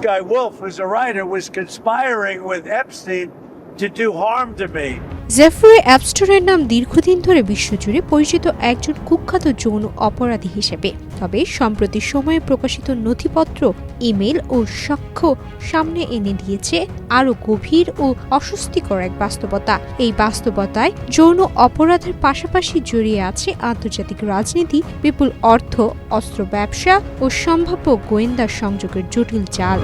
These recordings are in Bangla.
guy Wolf, who's a writer, was conspiring with Epstein to do harm to me. Jeffrey অ্যাপস্টনের নাম দীর্ঘদিন ধরে বিশ্বজুড়ে পরিচিত একজন কুখ্যাত যৌন অপরাধী হিসেবে। তবে সম্প্রতি সময়ে প্রকাশিত নথিপত্র, ইমেল ও সাক্ষ্য সামনে এনে দিয়েছে আরও গভীর ও অস্বস্তিকর এক বাস্তবতা। এই বাস্তবতায় যৌন অপরাধের পাশাপাশি জড়িয়ে আছে আন্তর্জাতিক রাজনীতি, বিপুল অর্থ, অস্ত্র ব্যবসা ও সম্ভাব্য গোয়েন্দা সংযোগের জটিল জাল।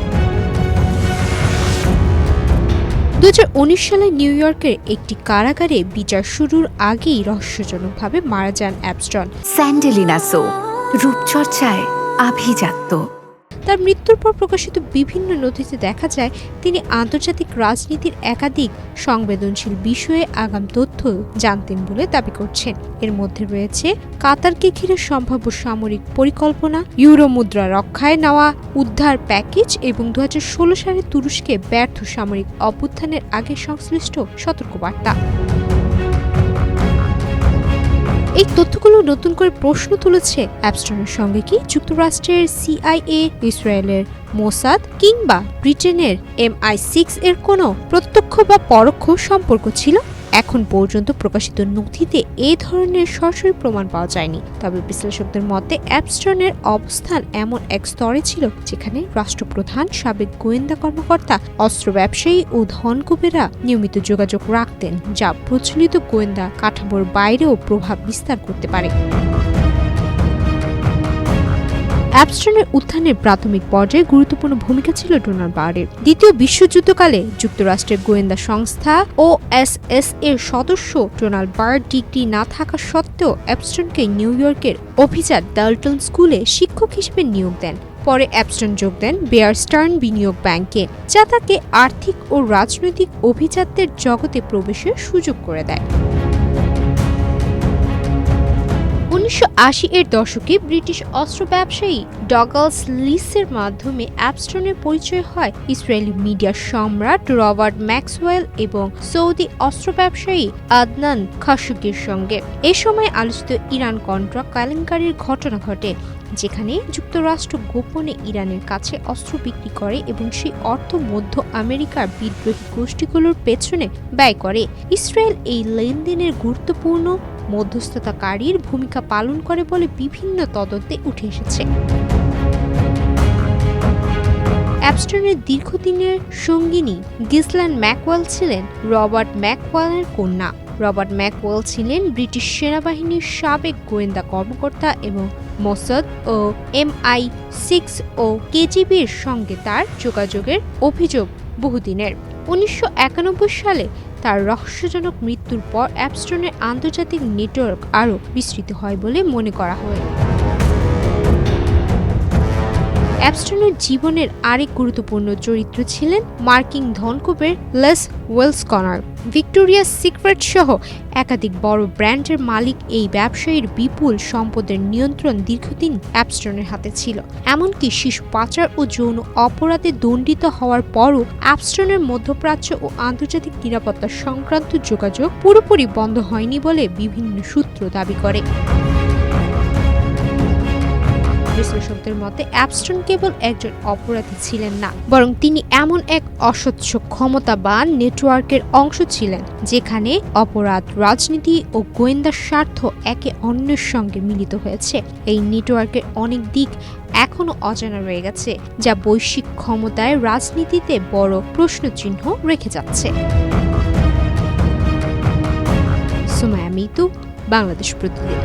2019 সালে নিউ ইয়র্কের একটি কারাগারে বিচার শুরুর আগেই রহস্যজনকভাবে মারা যান অ্যাপস্টন। স্যান্ডেলিনা সো, রূপচর্চায় আভিজাত্য। তার মৃত্যুর পর প্রকাশিত বিভিন্ন নথিতে দেখা যায় তিনি আন্তর্জাতিক রাজনীতির একাধিক সংবেদনশীল বিষয়ে আগাম তথ্য জানতেন বলে দাবি করছেন। এর মধ্যে রয়েছে কাতারকে ঘিরে সম্ভাব্য সামরিক পরিকল্পনা, ইউরো মুদ্রা রক্ষায় নেওয়া উদ্ধার প্যাকেজ এবং 2016 সালে তুরস্কে ব্যর্থ সামরিক অভ্যুত্থানের আগে সংশ্লিষ্ট সতর্কবার্তা। এই তথ্যগুলো নতুন করে প্রশ্ন তুলেছে অ্যাপস্টনের সঙ্গে কি যুক্তরাষ্ট্রের CIA, ইসরায়েলের মোসাদ কিংবা ব্রিটেনের MI6 এর কোনো প্রত্যক্ষ বা পরোক্ষ সম্পর্ক ছিল। এখন পর্যন্ত প্রকাশিত নথিতে এই ধরনের সরাসরি প্রমাণ পাওয়া যায়নি। তবে বিশ্লেষকদের মতে অ্যাপস্টনের অবস্থান এমন এক স্তরে ছিল যেখানে রাষ্ট্রপ্রধান, সাবেক গোয়েন্দা কর্মকর্তা, অস্ত্র ব্যবসায়ী ও ধনকুবেরা নিয়মিত যোগাযোগ রাখতেন, যা প্রচলিত গোয়েন্দা কাঠামোর বাইরেও প্রভাব বিস্তার করতে পারে। অ্যাপস্টনের উত্থানের প্রাথমিক পর্যায়ে গুরুত্বপূর্ণ ভূমিকা ছিল ডোনাল্ড বার্ডের। দ্বিতীয় বিশ্বযুদ্ধকালে যুক্তরাষ্ট্রের গোয়েন্দা সংস্থা OSS এর সদস্য ডোনাল্ড বার্ড ডিগ্রি না থাকা সত্ত্বেও অ্যাপস্টনকে নিউ ইয়র্কের অভিজাত ডাল্টন স্কুলে শিক্ষক হিসেবে নিয়োগ দেন। পরে অ্যাপস্টন যোগ দেন বেয়ার স্টার্ন বিনিয়োগ ব্যাংকে, যা তাকে আর্থিক ও রাজনৈতিক অভিজাতদের জগতে প্রবেশের সুযোগ করে দেয়। 1980 এর দশকে ব্রিটিশ অস্ত্র ব্যবসায়ী ডগালস লিসের মাধ্যমে অ্যাপস্টনের পরিচয় হয় ইসরায়েলি মিডিয়া সম্রাট রবার্ট ম্যাক্সওয়েল এবং সৌদি অস্ত্র ব্যবসায়ী আদনান খাশোগির সঙ্গে। এ সময় আলোচিত ইরান কন্ট্রা কেলেঙ্কারির ঘটনা ঘটে, যেখানে যুক্তরাষ্ট্র গোপনে ইরানের কাছে অস্ত্র বিক্রি করে এবং সেই অর্থ মধ্য আমেরিকার বিদ্রোহী গোষ্ঠীগুলোর পেছনে ব্যয় করে। ইসরায়েল এই লেনদেনের গুরুত্বপূর্ণ মধ্যস্থতাকারীর ভূমিকা পালন করে বলে বিভিন্ন তদন্তে উঠে এসেছে। অ্যাপস্টনের দীর্ঘদিনের সঙ্গিনী গিসলান ম্যাকওয়েল ছিলেন রবার্ট ম্যাকওয়েলের কন্যা। রবার্ট ম্যাকওয়েল ছিলেন ব্রিটিশ সেনাবাহিনীর সাবেক গোয়েন্দা কর্মকর্তা এবং মোসাদ ও MI6 ও KGBর সঙ্গে তার যোগাযোগের অভিযোগ বহুদিনের। 1991 সালে তার রহস্যজনক মৃত্যুর পর অ্যাপস্টনের আন্তর্জাতিক নেটওয়ার্ক আরও বিস্তৃত হয় বলে মনে করা হয়। অ্যাপস্টনের জীবনের আরেক গুরুত্বপূর্ণ চরিত্র ছিলেন মার্কিন ধনকুবের লেস ওয়েলসকনার। ভিক্টোরিয়াস সিক্রেট সহ একাধিক বড় ব্র্যান্ডের মালিক এই ব্যবসায়ীর বিপুল সম্পদের নিয়ন্ত্রণ দীর্ঘদিন অ্যাপস্টনের হাতে ছিল। এমনকি শিশু পাচার ও যৌন অপরাধে দণ্ডিত হওয়ার পরও অ্যাপস্টনের মধ্যপ্রাচ্য ও আন্তর্জাতিক নিরাপত্তা সংক্রান্ত যোগাযোগ পুরোপুরি বন্ধ হয়নি বলে বিভিন্ন সূত্র দাবি করে। বিশ্লেষকদের মতে অ্যাপস্টন কেবল একজন অপরাধী ছিলেন না, বরং তিনি এমন এক অস্বচ্ছ ক্ষমতাবান নেটওয়ার্কের অংশ ছিলেন যেখানে অপরাধ, রাজনীতি ও গোয়েন্দা স্বার্থ একে অন্যের সঙ্গে মিলিত হয়েছে। এই নেটওয়ার্কের অনেক দিক এখনো অজানা রয়ে গেছে, যা বৈশ্বিক ক্ষমতায় রাজনীতিতে বড় প্রশ্নচিহ্ন রেখে যাচ্ছে। সুমাইয়া মিতু, বাংলাদেশ প্রতিদিন।